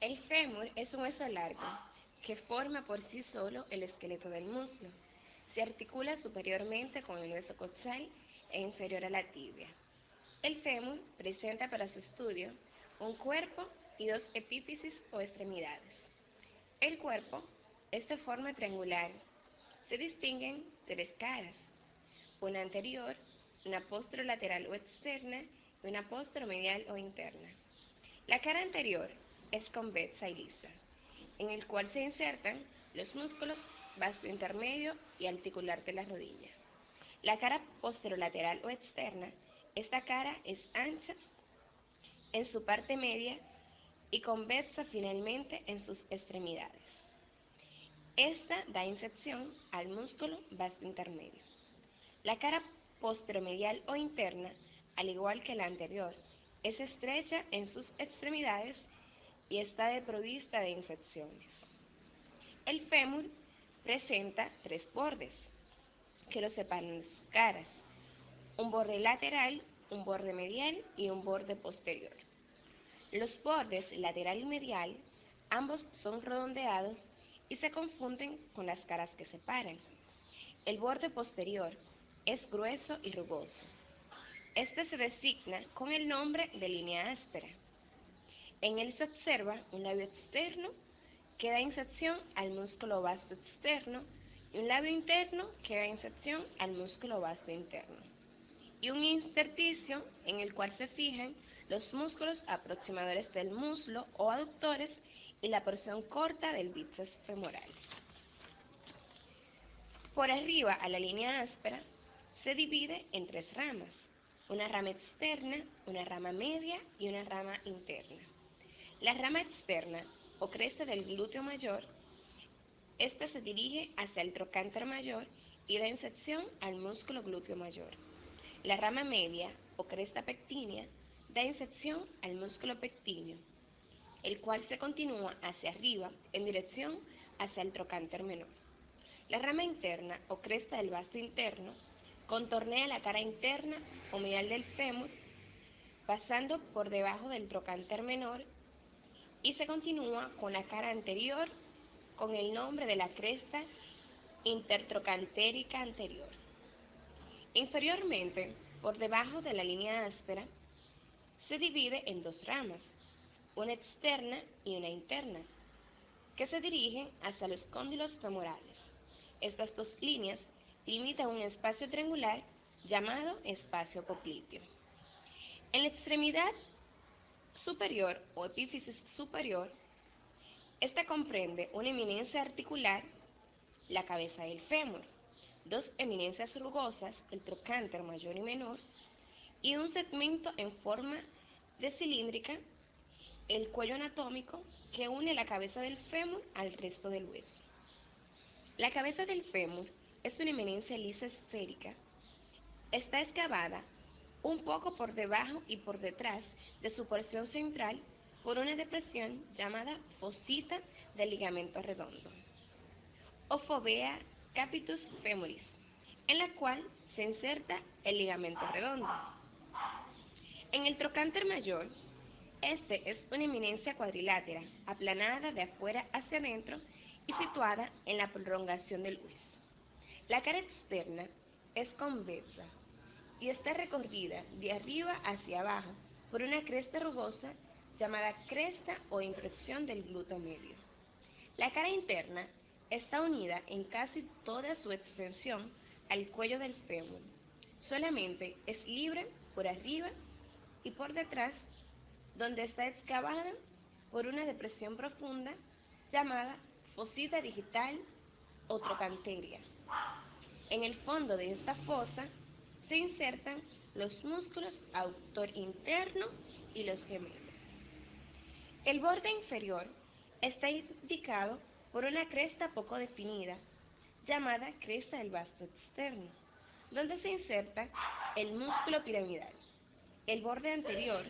El fémur es un hueso largo que forma por sí solo el esqueleto del muslo. Se articula superiormente con el hueso coxal e inferior a la tibia. El fémur presenta para su estudio un cuerpo y dos epífisis o extremidades. El cuerpo es de forma triangular. Se distinguen tres caras, una anterior, una posterolateral o externa y una posteromedial o interna. La cara anterior es convexa y lisa, en el cual se insertan los músculos vasto intermedio y articular de la rodilla. La cara posterolateral o externa, esta cara es ancha en su parte media y convexa finalmente en sus extremidades. Esta da inserción al músculo vasto intermedio. La cara posteromedial o interna, al igual que la anterior, es estrecha en sus extremidades y está desprovista de inserciones. El fémur presenta tres bordes que lo separan de sus caras, un borde lateral, un borde medial y un borde posterior. Los bordes lateral y medial, ambos son redondeados y se confunden con las caras que separan. El borde posterior es grueso y rugoso. Este se designa con el nombre de línea áspera. En él se observa un labio externo que da inserción al músculo vasto externo y un labio interno que da inserción al músculo vasto interno, y un intersticio en el cual se fijan los músculos aproximadores del muslo o aductores y la porción corta del bíceps femoral. Por arriba a la línea áspera se divide en tres ramas, una rama externa, una rama media y una rama interna. La rama externa o cresta del glúteo mayor, esta se dirige hacia el trocánter mayor y da inserción al músculo glúteo mayor. La rama media o cresta pectínea da inserción al músculo pectíneo, el cual se continúa hacia arriba en dirección hacia el trocánter menor. La rama interna o cresta del vasto interno contornea la cara interna o medial del fémur, pasando por debajo del trocánter menor y se continúa con la cara anterior con el nombre de la cresta intertrocantérica anterior. Inferiormente, por debajo de la línea áspera, se divide en dos ramas, una externa y una interna, que se dirigen hacia los cóndilos femorales. Estas dos líneas limitan un espacio triangular llamado espacio popliteo. En la extremidad superior o epífisis superior, esta comprende una eminencia articular, la cabeza del fémur, dos eminencias rugosas, el trocánter mayor y menor, y un segmento en forma de cilíndrica, el cuello anatómico, que une la cabeza del fémur al resto del hueso. La cabeza del fémur es una eminencia lisa esférica. Está excavada un poco por debajo y por detrás de su porción central por una depresión llamada fosita del ligamento redondo, o fovea capitis femoris, en la cual se inserta el ligamento redondo. En el trocánter mayor, este es una eminencia cuadrilátera, aplanada de afuera hacia adentro y situada en la prolongación del hueso. La cara externa es convexa y está recorrida de arriba hacia abajo por una cresta rugosa llamada cresta o impresión del glúteo medio. La cara interna está unida en casi toda su extensión al cuello del fémur. Solamente es libre por arriba y por detrás, donde está excavada por una depresión profunda llamada fosita digital o trocanteria. En el fondo de esta fosa se insertan los músculos aductor interno y los gemelos. El borde inferior está indicado por una cresta poco definida, llamada cresta del vasto externo, donde se inserta el músculo piramidal. El borde anterior,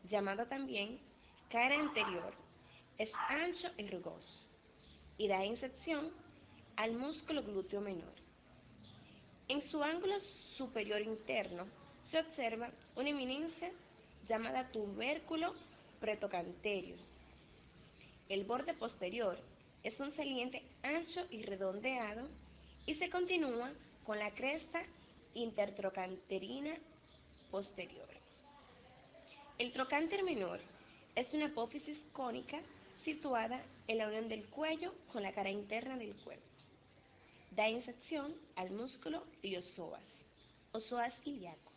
llamado también cara anterior, es ancho y rugoso y da inserción al músculo glúteo menor. En su ángulo superior interno se observa una eminencia llamada tubérculo pretocanterio. El borde posterior es un saliente ancho y redondeado y se continúa con la cresta intertrocanterina posterior. El trocánter menor es una apófisis cónica situada en la unión del cuello con la cara interna del cuerpo. Da inserción al músculo iliopsoas, o psoas ilíaco.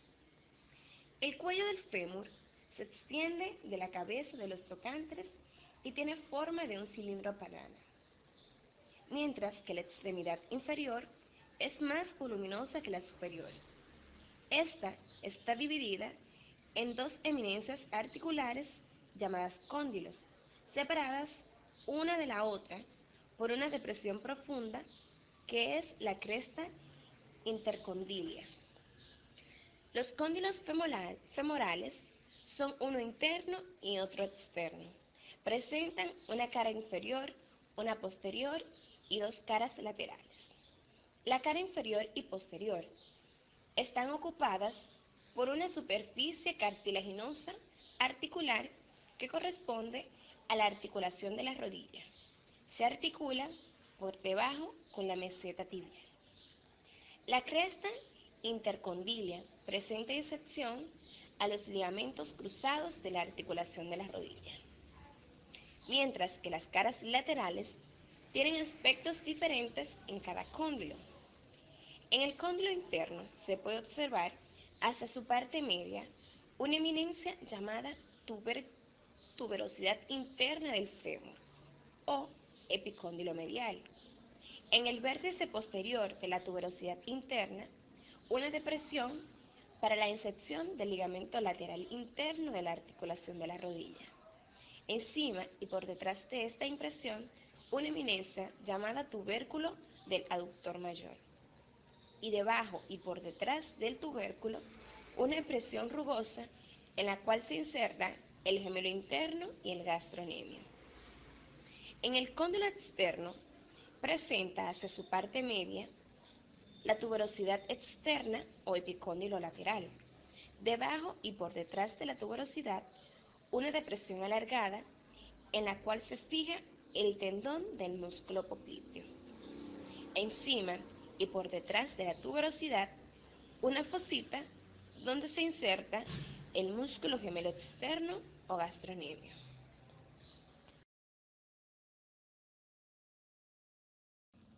El cuello del fémur se extiende de la cabeza de los trocánteres y tiene forma de un cilindro plano, mientras que la extremidad inferior es más voluminosa que la superior. Esta está dividida en dos eminencias articulares llamadas cóndilos, separadas una de la otra por una depresión profunda que es la cresta intercondilia. Los cóndilos femorales son uno interno y otro externo. Presentan una cara inferior, una posterior y dos caras laterales. La cara inferior y posterior están ocupadas por una superficie cartilaginosa articular que corresponde a la articulación de la rodilla. Se articula por debajo con la meseta tibial. La cresta intercondilia presenta inserción a los ligamentos cruzados de la articulación de la rodilla, mientras que las caras laterales tienen aspectos diferentes en cada cóndilo. En el cóndilo interno se puede observar hacia su parte media una eminencia llamada tuberosidad interna del fémur o epicóndilo medial. En el vértice posterior de la tuberosidad interna, una depresión para la inserción del ligamento lateral interno de la articulación de la rodilla. Encima y por detrás de esta impresión, una eminencia llamada tubérculo del aductor mayor. Y debajo y por detrás del tubérculo, una impresión rugosa en la cual se inserta el gemelo interno y el gastrocnemio. En el cóndilo externo, presenta hacia su parte media la tuberosidad externa o epicóndilo lateral. Debajo y por detrás de la tuberosidad, una depresión alargada en la cual se fija el tendón del músculo popliteo. Encima y por detrás de la tuberosidad, una fosita donde se inserta el músculo gemelo externo o gastrocnemio.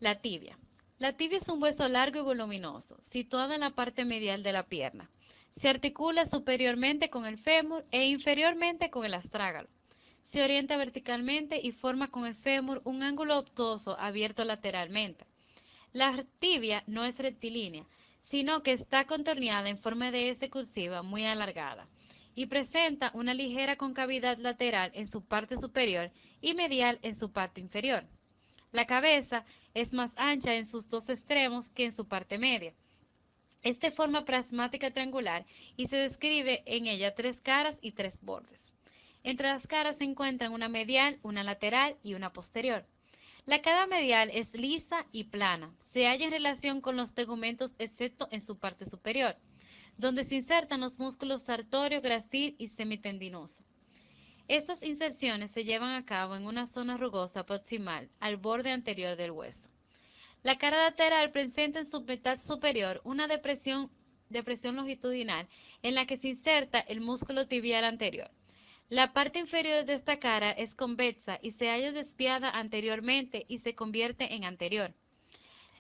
La tibia. La tibia es un hueso largo y voluminoso, situado en la parte medial de la pierna. Se articula superiormente con el fémur e inferiormente con el astrágalo. Se orienta verticalmente y forma con el fémur un ángulo obtuso abierto lateralmente. La tibia no es rectilínea, sino que está contorneada en forma de S cursiva muy alargada y presenta una ligera concavidad lateral en su parte superior y medial en su parte inferior. La cabeza es más ancha en sus dos extremos que en su parte media. Es de forma prismática triangular y se describe en ella tres caras y tres bordes. Entre las caras se encuentran una medial, una lateral y una posterior. La cara medial es lisa y plana. Se halla en relación con los tegumentos excepto en su parte superior, donde se insertan los músculos sartorio, gracil y semitendinoso. Estas inserciones se llevan a cabo en una zona rugosa proximal al borde anterior del hueso. La cara lateral presenta en su mitad superior una depresión longitudinal en la que se inserta el músculo tibial anterior. La parte inferior de esta cara es convexa y se halla desviada anteriormente y se convierte en anterior.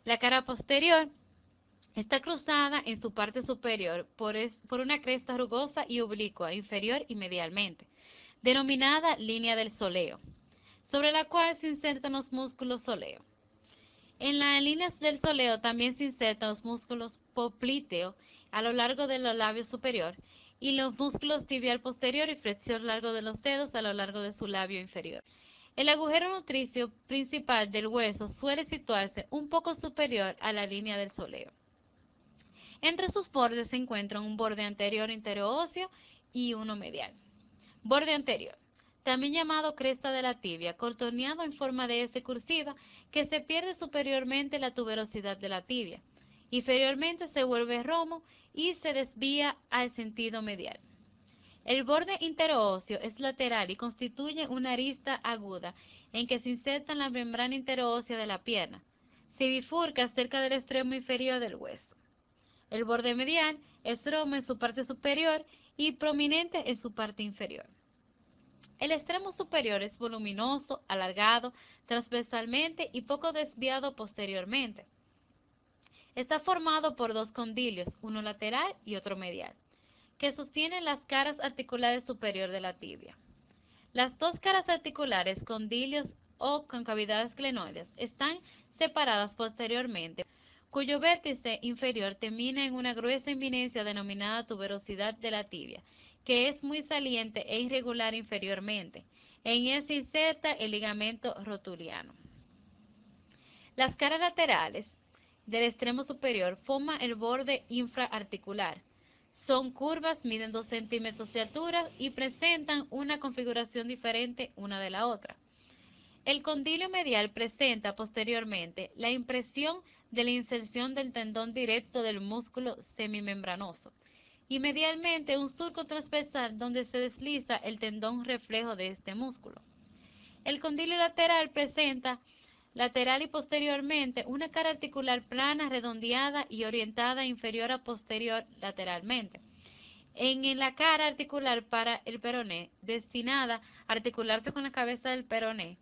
La cara posterior está cruzada en su parte superior por una cresta rugosa y oblicua inferior y medialmente, denominada línea del soleo, sobre la cual se insertan los músculos soleo. En las líneas del soleo también se insertan los músculos popliteo a lo largo de los labios superior y los músculos tibial posterior y flexor largo de los dedos a lo largo de su labio inferior. El agujero nutricio principal del hueso suele situarse un poco superior a la línea del soleo. Entre sus bordes se encuentran un borde anterior interoseo y uno medial. Borde anterior, también llamado cresta de la tibia, contorneado en forma de S cursiva, que se pierde superiormente la tuberosidad de la tibia. Inferiormente se vuelve romo y se desvía al sentido medial. El borde interóseo es lateral y constituye una arista aguda en que se inserta la membrana interósea de la pierna. Se bifurca cerca del extremo inferior del hueso. El borde medial es romo en su parte superior y prominente en su parte inferior. El extremo superior es voluminoso, alargado transversalmente y poco desviado posteriormente. Está formado por dos condilios, uno lateral y otro medial, que sostienen las caras articulares superior de la tibia. Las dos caras articulares, condilios o concavidades glenoides, están separadas posteriormente, cuyo vértice inferior termina en una gruesa eminencia denominada tuberosidad de la tibia, que es muy saliente e irregular inferiormente. En ella se inserta el ligamento rotuliano. Las caras laterales del extremo superior forman el borde infraarticular. Son curvas, miden 2 centímetros de altura y presentan una configuración diferente una de la otra. El condilio medial presenta posteriormente la impresión de la inserción del tendón directo del músculo semimembranoso y medialmente un surco transversal donde se desliza el tendón reflejo de este músculo. El condilio lateral presenta lateral y posteriormente una cara articular plana, redondeada y orientada inferior a posterior lateralmente. En la cara articular para el peroné, destinada a articularse con la cabeza del peroné,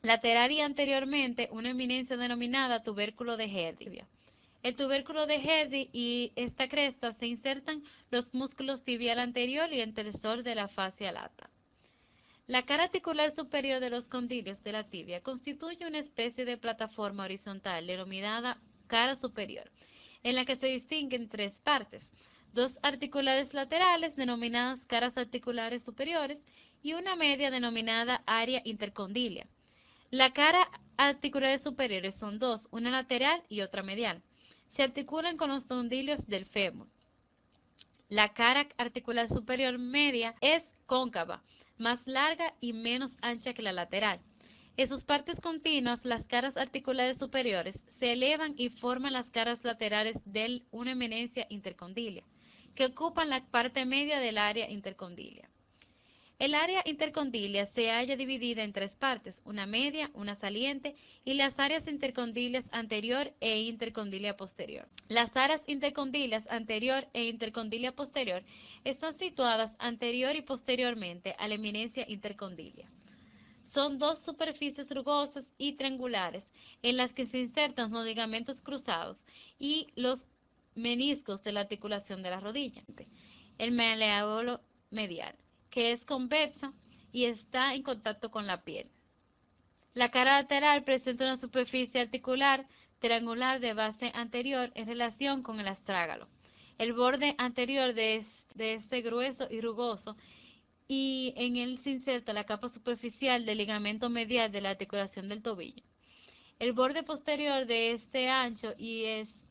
lateral y anteriormente una eminencia denominada tubérculo de Herdy. El tubérculo de Herdy y esta cresta se insertan los músculos tibial anterior y antecesor de la fascia lata. La cara articular superior de los condilios de la tibia constituye una especie de plataforma horizontal denominada cara superior, en la que se distinguen tres partes: dos articulares laterales denominadas caras articulares superiores y una media denominada área intercondilia. La cara articulares superiores son dos, una lateral y otra medial. Se articulan con los condilios del fémur. La cara articular superior media es cóncava, más larga y menos ancha que la lateral. En sus partes continuas, las caras articulares superiores se elevan y forman las caras laterales de una eminencia intercondilia, que ocupan la parte media del área intercondilia. El área intercondilia se halla dividida en tres partes, una media, una saliente y las áreas intercondilias anterior e intercondilia posterior. Las áreas intercondilias anterior e intercondilia posterior están situadas anterior y posteriormente a la eminencia intercondilia. Son dos superficies rugosas y triangulares en las que se insertan los ligamentos cruzados y los meniscos de la articulación de la rodilla. El maleolo medial, que es convexa y está en contacto con la piel. La cara lateral presenta una superficie articular triangular de base anterior en relación con el astrágalo. El borde anterior de este grueso y rugoso, y en él se inserta la capa superficial del ligamento medial de la articulación del tobillo. El borde posterior de este ancho y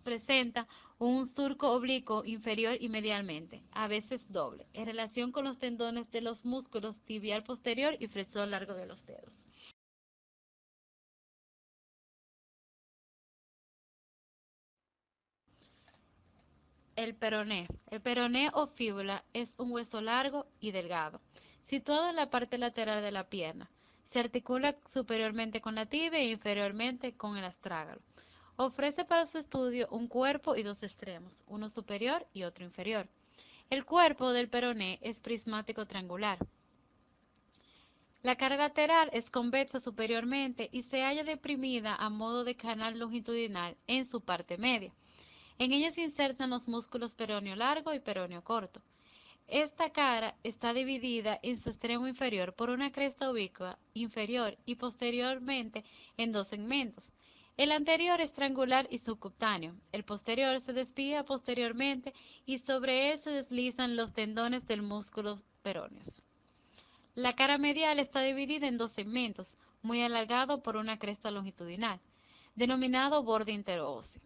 presenta un surco oblicuo inferior y medialmente, a veces doble, en relación con los tendones de los músculos tibial posterior y flexor largo de los dedos. El peroné. El peroné o fíbula es un hueso largo y delgado, situado en la parte lateral de la pierna. Se articula superiormente con la tibia e inferiormente con el astrágalo. Ofrece para su estudio un cuerpo y dos extremos, uno superior y otro inferior. El cuerpo del peroné es prismático triangular. La cara lateral es convexa superiormente y se halla deprimida a modo de canal longitudinal en su parte media. En ella se insertan los músculos peroneo largo y peroneo corto. Esta cara está dividida en su extremo inferior por una cresta ubicua inferior y posteriormente en dos segmentos. El anterior es triangular y subcutáneo, el posterior se desvía posteriormente y sobre él se deslizan los tendones del músculo peroneos. La cara medial está dividida en dos segmentos, muy alargado por una cresta longitudinal, denominado borde interóseo,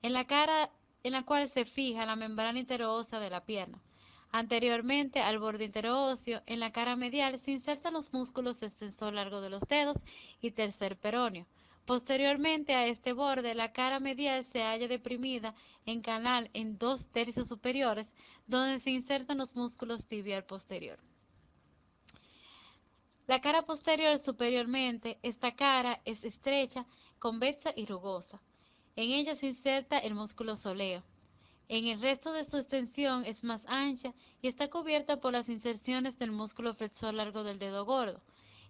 en la cual se fija la membrana interósea de la pierna. Anteriormente al borde interóseo, en la cara medial se insertan los músculos extensor largo de los dedos y tercer peroneo, Posteriormente a este borde, la cara medial se halla deprimida en canal en 2/3 superiores, donde se insertan los músculos tibial posterior. La cara posterior superiormente, esta cara es estrecha, convexa y rugosa. En ella se inserta el músculo soleo. En el resto de su extensión es más ancha y está cubierta por las inserciones del músculo flexor largo del dedo gordo.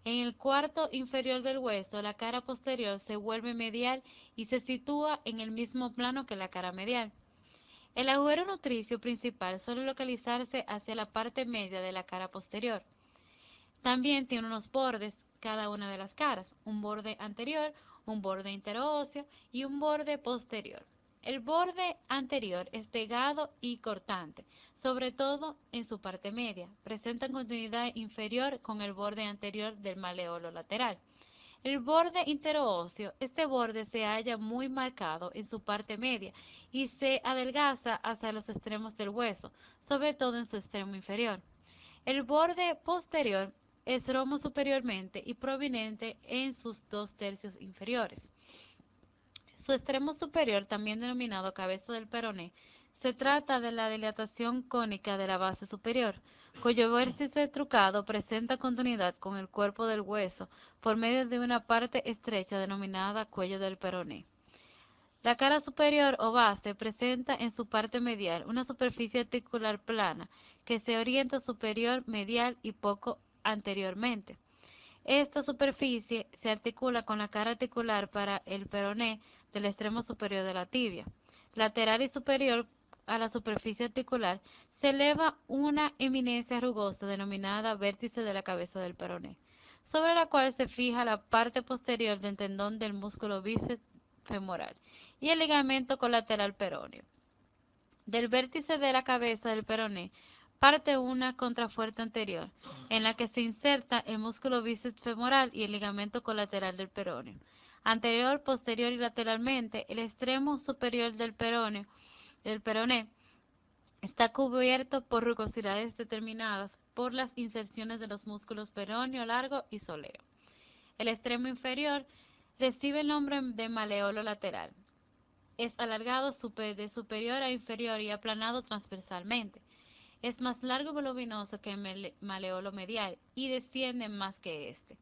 En el cuarto inferior del hueso, la cara posterior se vuelve medial y se sitúa en el mismo plano que la cara medial. El agujero nutricio principal suele localizarse hacia la parte media de la cara posterior. También tiene unos bordes cada una de las caras, un borde anterior, un borde interóseo y un borde posterior. El borde anterior es delgado y cortante, sobre todo en su parte media. Presenta continuidad inferior con el borde anterior del maleolo lateral. El borde interóseo, este borde se halla muy marcado en su parte media y se adelgaza hacia los extremos del hueso, sobre todo en su extremo inferior. El borde posterior es romo superiormente y prominente en sus 2/3 inferiores. Su extremo superior, también denominado cabeza del peroné, se trata de la dilatación cónica de la base superior, cuyo vértice truncado presenta continuidad con el cuerpo del hueso por medio de una parte estrecha denominada cuello del peroné. La cara superior o base presenta en su parte medial una superficie articular plana que se orienta superior, medial y poco anteriormente. Esta superficie se articula con la cara articular para el peroné del extremo superior de la tibia. Lateral y superior a la superficie articular se eleva una eminencia rugosa denominada vértice de la cabeza del peroné, sobre la cual se fija la parte posterior del tendón del músculo bíceps femoral y el ligamento colateral peroneo. Del vértice de la cabeza del peroné parte una contrafuerte anterior, en la que se inserta el músculo bíceps femoral y el ligamento colateral del peroneo. Anterior, posterior y lateralmente, el extremo superior del peroné está cubierto por rugosidades determinadas por las inserciones de los músculos peroneo largo y soleo. El extremo inferior recibe el nombre de maleolo lateral. Es alargado de superior a inferior y aplanado transversalmente. Es más largo y voluminoso que el maleolo medial y desciende más que este.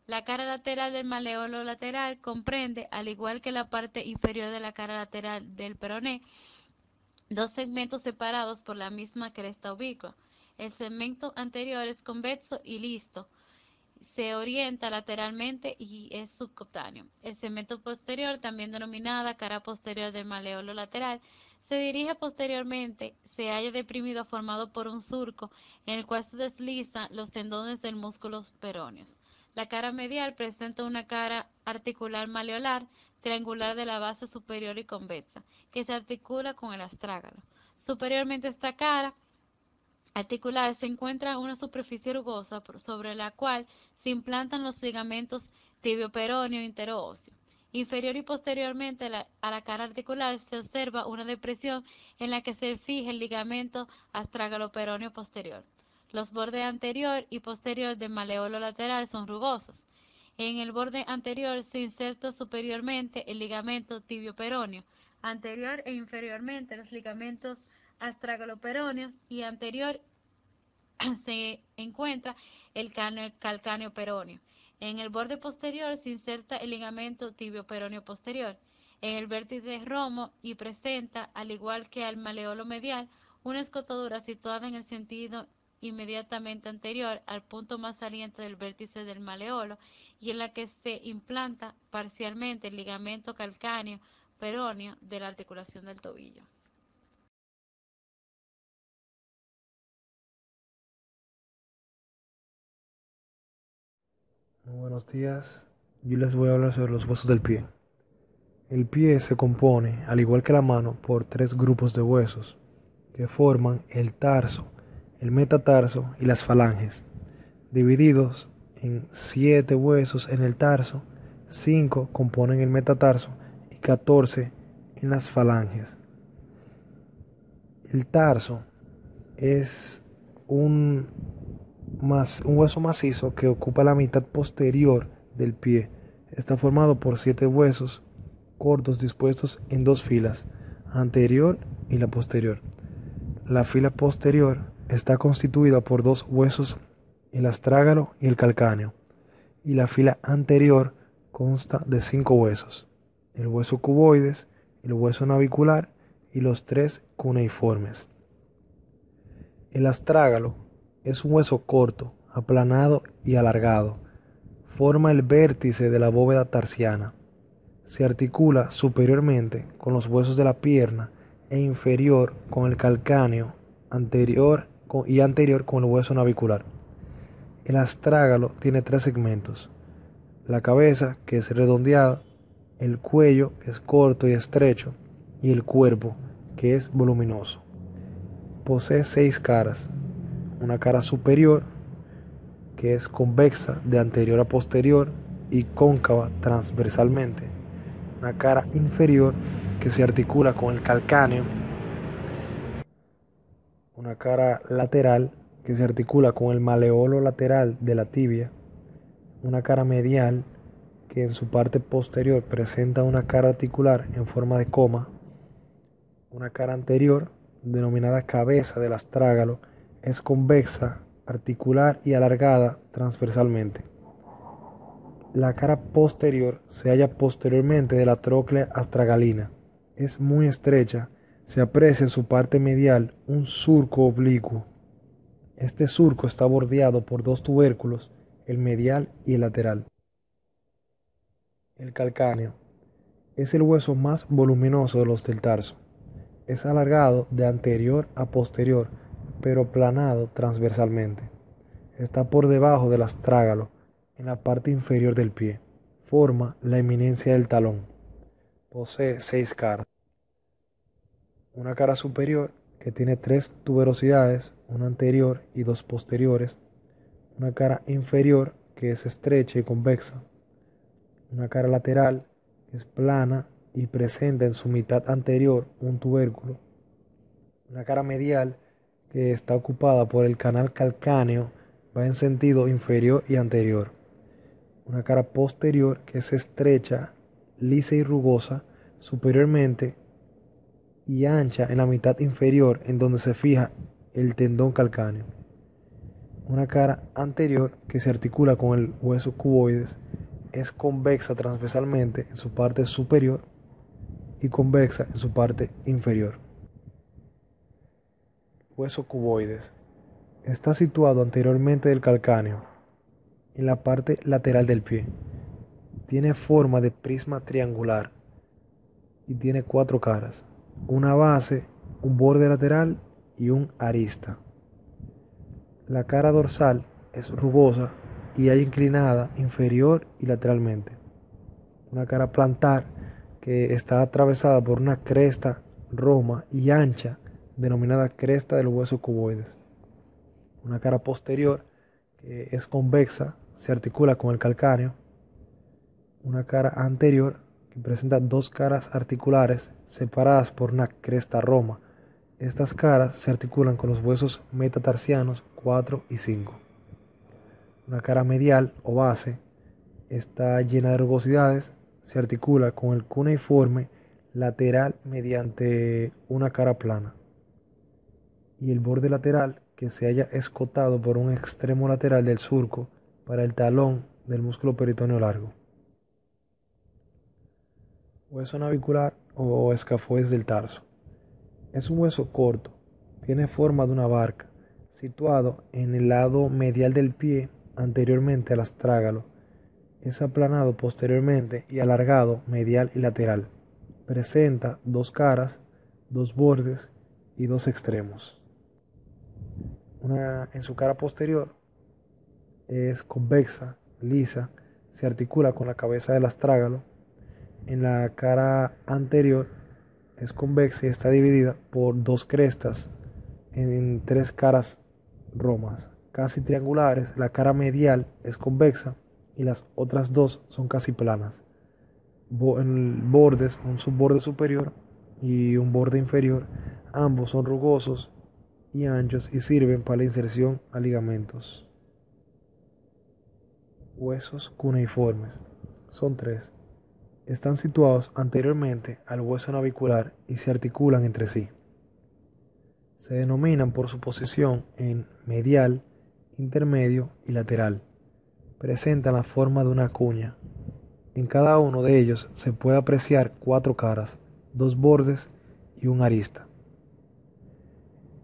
La cara lateral del maleolo lateral comprende, al igual que la parte inferior de la cara lateral del peroné, dos segmentos separados por la misma cresta ubicua. El segmento anterior es convexo y listo, se orienta lateralmente y es subcutáneo. El segmento posterior, también denominada cara posterior del maleolo lateral, se dirige posteriormente, se halla deprimido formado por un surco en el cual se deslizan los tendones del músculo peróneos. La cara medial presenta una cara articular maleolar triangular de la base superior y convexa, que se articula con el astrágalo. Superiormente a esta cara articular se encuentra una superficie rugosa sobre la cual se implantan los ligamentos tibio-peroneo interóseo. Inferior y posteriormente a la cara articular se observa una depresión en la que se fija el ligamento astrágalo-peroneo posterior. Los bordes anterior y posterior del maleolo lateral son rugosos. En el borde anterior se inserta superiormente el ligamento tibio-peroneo, anterior e inferiormente los ligamentos astragaloperoneos y anterior se encuentra el calcáneo peroneo. En el borde posterior se inserta el ligamento tibio-peroneo posterior. En el vértice romo y presenta, al igual que al maleolo medial, una escotadura situada en el sentido inmediatamente anterior al punto más saliente del vértice del maleolo y en la que se implanta parcialmente el ligamento calcáneo peroneo de la articulación del tobillo. Muy buenos días, yo les voy a hablar sobre los huesos del pie. El pie se compone, al igual que la mano, por tres grupos de huesos que forman el tarso, el metatarso y las falanges, divididos en 7 huesos en el tarso, 5 componen el metatarso y 14 en las falanges. El tarso es un hueso macizo que ocupa la mitad posterior del pie. Está formado por 7 huesos cortos dispuestos en 2 filas, anterior y la posterior. La fila posterior está constituida por 2 huesos, el astrágalo y el calcáneo, y la fila anterior consta de 5 huesos, el hueso cuboides, el hueso navicular y los 3 cuneiformes. El astrágalo es un hueso corto, aplanado y alargado. Forma el vértice de la bóveda tarsiana. Se articula superiormente con los huesos de la pierna e inferior con el calcáneo anterior con el hueso navicular. El astrágalo tiene 3 segmentos: la cabeza, que es redondeada, el cuello, que es corto y estrecho, y el cuerpo, que es voluminoso. Posee 6 caras: una cara superior, que es convexa de anterior a posterior y cóncava transversalmente; una cara inferior, que se articula con el calcáneo; una cara lateral, que se articula con el maleolo lateral de la tibia; una cara medial, que en su parte posterior presenta una cara articular en forma de coma; una cara anterior, denominada cabeza del astrágalo, es convexa, articular y alargada transversalmente. La cara posterior se halla posteriormente de la tróclea astragalina. Es muy estrecha. Se aprecia en su parte medial un surco oblicuo. Este surco está bordeado por 2 tubérculos, el medial y el lateral. El calcáneo es el hueso más voluminoso de los del tarso. Es alargado de anterior a posterior, pero planado transversalmente. Está por debajo del astrágalo, en la parte inferior del pie. Forma la eminencia del talón. Posee 6 caras: una cara superior, que tiene 3 tuberosidades, una anterior y 2 posteriores; una cara inferior, que es estrecha y convexa; una cara lateral, que es plana y presenta en su mitad anterior un tubérculo; una cara medial, que está ocupada por el canal calcáneo, va en sentido inferior y anterior; una cara posterior, que es estrecha, lisa y rugosa superiormente y ancha en la mitad inferior, en donde se fija el tendón calcáneo; una cara anterior, que se articula con el hueso cuboides, es convexa transversalmente en su parte superior y convexa en su parte inferior. Hueso cuboides está situado anteriormente del calcáneo, en la parte lateral del pie. Tiene forma de prisma triangular y tiene 4 caras: una base, un borde lateral y un arista. La cara dorsal es rugosa y hay inclinada inferior y lateralmente. Una cara plantar, que está atravesada por una cresta roma y ancha, denominada cresta del hueso cuboides. Una cara posterior, que es convexa, se articula con el calcáneo. Una cara anterior, que presenta 2 caras articulares separadas por una cresta roma. Estas caras se articulan con los huesos metatarsianos 4 y 5. Una cara medial o base está llena de rugosidades, se articula con el cuneiforme lateral mediante una cara plana. Y el borde lateral, que se halla escotado por un extremo lateral del surco para el talón del músculo peritoneo largo. Hueso navicular o escafoides del tarso. Es un hueso corto, tiene forma de una barca, situado en el lado medial del pie, anteriormente al astrágalo. Es aplanado posteriormente y alargado medial y lateral. Presenta 2 caras, 2 bordes y 2 extremos. En su cara posterior es convexa, lisa, se articula con la cabeza del astrágalo. En la cara anterior es convexa y está dividida por 2 crestas en 3 caras romas, casi triangulares. La cara medial es convexa y las otras 2 son casi planas. Bordes, un subborde superior y un borde inferior, ambos son rugosos y anchos y sirven para la inserción a ligamentos. Huesos cuneiformes. Son tres. Están situados anteriormente al hueso navicular y se articulan entre sí. Se denominan por su posición en medial, intermedio y lateral. Presentan la forma de una cuña. En cada uno de ellos se puede apreciar 4 caras, 2 bordes y un arista.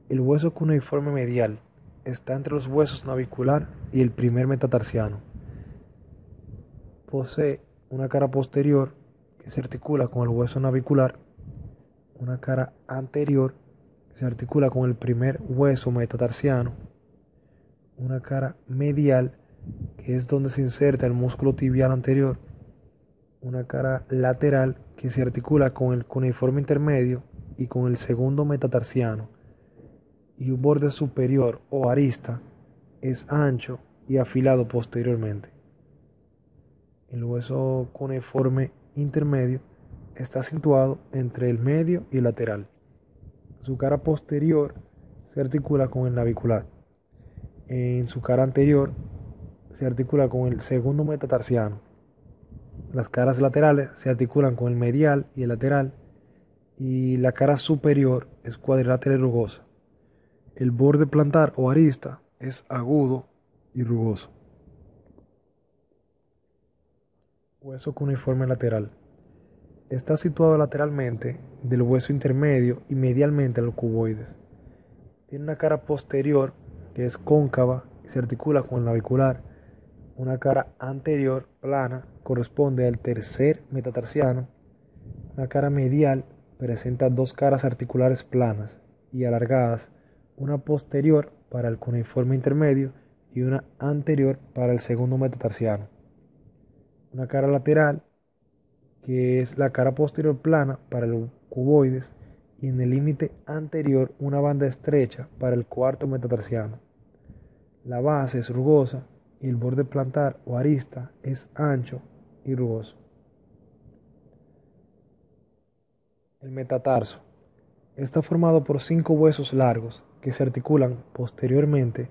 El hueso cuneiforme medial está entre los huesos navicular y el primer metatarsiano. Posee una cara posterior que se articula con el hueso navicular, una cara anterior que se articula con el primer hueso metatarsiano, una cara medial que es donde se inserta el músculo tibial anterior, una cara lateral que se articula con el cuneiforme intermedio y con el segundo metatarsiano, y un borde superior o arista es ancho y afilado posteriormente. El hueso cuneiforme intermedio está situado entre el medio y el lateral. Su cara posterior se articula con el navicular. En su cara anterior se articula con el segundo metatarsiano. Las caras laterales se articulan con el medial y el lateral, y la cara superior es cuadrilátera y rugosa. El borde plantar o arista es agudo y rugoso. Hueso cuneiforme lateral. Está situado lateralmente del hueso intermedio y medialmente a los cuboides. Tiene una cara posterior que es cóncava y se articula con el navicular. Una cara anterior plana corresponde al tercer metatarsiano. Una cara medial presenta 2 caras articulares planas y alargadas, una posterior para el cuneiforme intermedio y una anterior para el segundo metatarsiano. Una cara lateral, que es la cara posterior plana para los cuboides, y en el límite anterior una banda estrecha para el cuarto metatarsiano. La base es rugosa y el borde plantar o arista es ancho y rugoso. El metatarso está formado por 5 huesos largos que se articulan posteriormente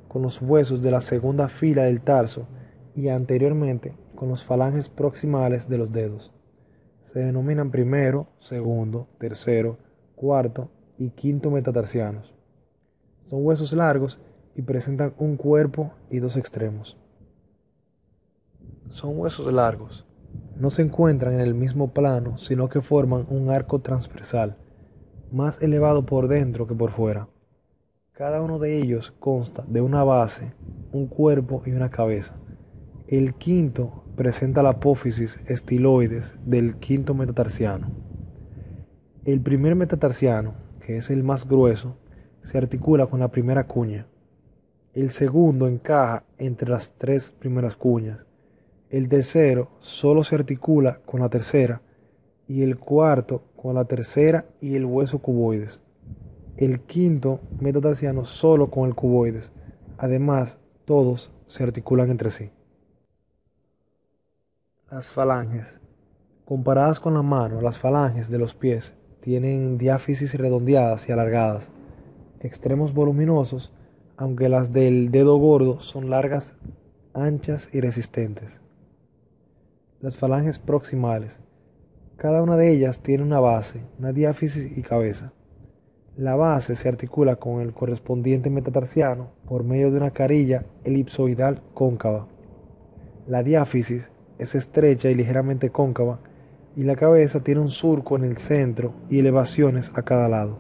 con los huesos de la segunda fila del tarso y anteriormente con los falanges proximales de los dedos. Se denominan primero, segundo, tercero, cuarto y quinto metatarsianos. Son huesos largos y presentan un cuerpo y 2 extremos. Son huesos largos. No se encuentran en el mismo plano, sino que forman un arco transversal, más elevado por dentro que por fuera. Cada uno de ellos consta de una base, un cuerpo y una cabeza. El quinto presenta la apófisis estiloides del quinto metatarsiano. El primer metatarsiano, que es el más grueso, se articula con la primera cuña. El segundo encaja entre las 3 primeras cuñas. El tercero solo se articula con la tercera y el cuarto con la tercera y el hueso cuboides. El quinto metatarsiano solo con el cuboides. Además, todos se articulan entre sí. Las falanges. Comparadas con la mano, las falanges de los pies tienen diáfisis redondeadas y alargadas, extremos voluminosos, aunque las del dedo gordo son largas, anchas y resistentes. Las falanges proximales. Cada una de ellas tiene una base, una diáfisis y cabeza. La base se articula con el correspondiente metatarsiano por medio de una carilla elipsoidal cóncava. La diáfisis es estrecha y ligeramente cóncava, y la cabeza tiene un surco en el centro y elevaciones a cada lado.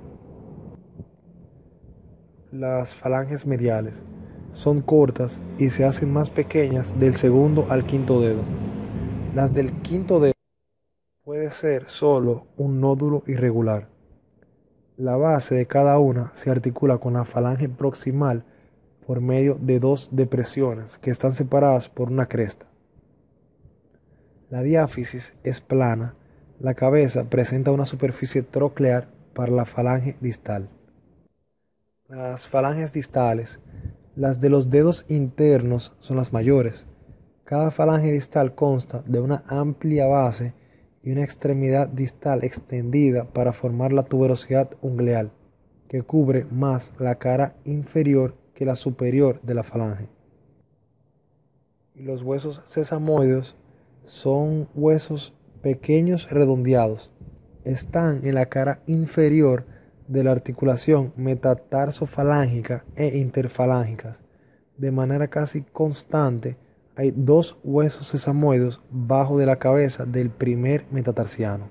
Las falanges mediales son cortas y se hacen más pequeñas del segundo al quinto dedo. Las del quinto dedo puede ser solo un nódulo irregular. La base de cada una se articula con la falange proximal por medio de 2 depresiones que están separadas por una cresta. La diáfisis es plana. La cabeza presenta una superficie troclear para la falange distal. Las falanges distales, las de los dedos internos, son las mayores. Cada falange distal consta de una amplia base y una extremidad distal extendida para formar la tuberosidad ungleal, que cubre más la cara inferior que la superior de la falange. Y los huesos sesamoideos Son huesos pequeños redondeados. Están en la cara inferior de la articulación metatarsofalángica e interfalángica. De manera casi constante, hay dos huesos sesamoides bajo de la cabeza del primer metatarsiano.